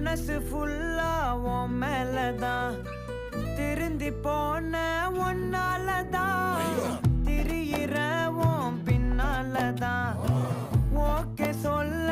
மனசு ஃபுல்லா உன் மேலதான் திருந்தி போன ஒன்னாலதான் திரியிற உன் பின்னாலதான் ஓகே சொல்ல